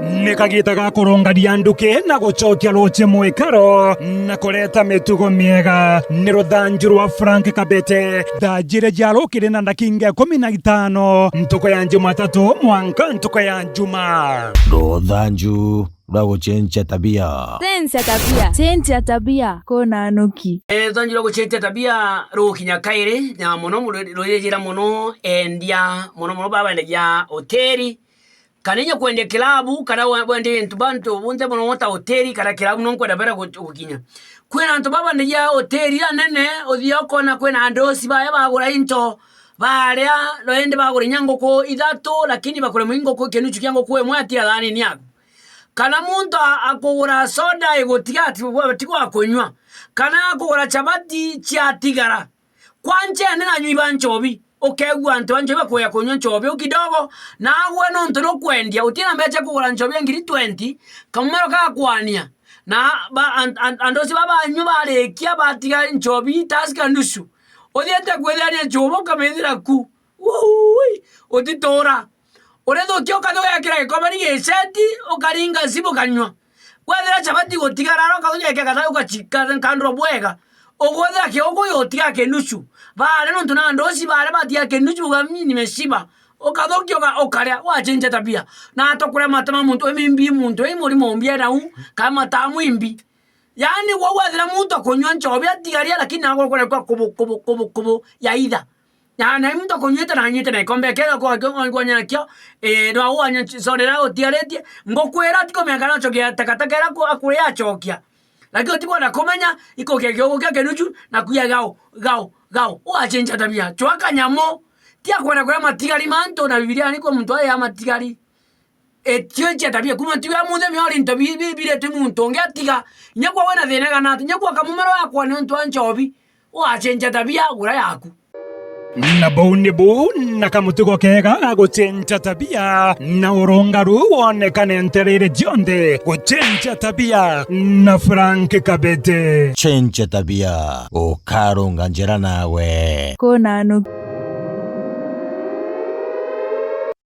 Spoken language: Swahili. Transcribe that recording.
Nikagita ga kurungaria nduki na gucokia ruche mwikaro na kureta mitugo miega ni ruthanju rwa Frank Kabete thanjire jarukire na ndakinga 15 ntuko ya Jumatatu mwanka ntuko ya Juma ruthanju rwa gucenjia tabia cenjia tabia kona nuki ruthanju rwa gucenjia tabia rukinya kairi na muno rurejera muno endia muno babandegia hoteli kanenya kwende kilabu kana wende ntubantu bunze muno mota hoteli kana kilabu nonko dabera gukinya kwena ntu babandegia hoteli nene odhioko na kwena andosi baya bagura into baria roende bagura nyangoko idatu lakini bakure mwingoko kenuchu kyango kwe mwati adhani nyako kana muntu akugura soda egotigati batigwa akonywa kana akugura chabati chia tigara kwanje nena nywi banchobi okegwa ntu banchobi bakoya konywa nchobi kidogo na agwe no ntu no kwendia utina mbeche kugura nchobi ngiri 20 kamero ka kwania na andosi baba nyu barekia batiga nchobi taska nusu odiete kwedania nchobo kamethira ku ui oditora oredo kyo kado yakira ikomani geseti okaringa sibo kanywa kwedera chabati gotigara ro kado yakira kado ukachika kandro bwega ogwedera ke ogo yotiga ke nusu bale no ntuna ndosi bale batia ke nusu gamini nimeshiba okado kyo okaria wachenja tabia na atokura matama muntu emimbi muntu emori mombia na u kama tamu imbi yani wawedera muntu akonywa nchobe atigaria lakini nago kwa kobo yaida na mtu konyeta na nyeta na kombe kero kwa nyakyo no wanya sorera otiaretie ngokwera tiko mekana chokia takatakera ko akuya chokia lakini otiko na komanya iko kegyo kenuchu na kuya gao wachenja tabia chwaka nyamo tia kwa matigari manto na Biblia niko mtu aya matigari etioje tabia kuma tiwa munde myori nto bibire tu muntu ongatiga nyakwa wena thenega natu nyakwa kamumero yakwa ni ntu anchobi wachenja tabia gura yaku na bounibu na kamutugo kega gucenjia tabia na urungaru wonekane nterere jionde gucenjia tabia na Frank Kabete cenjia tabia ukarunga njira nawe kona nuki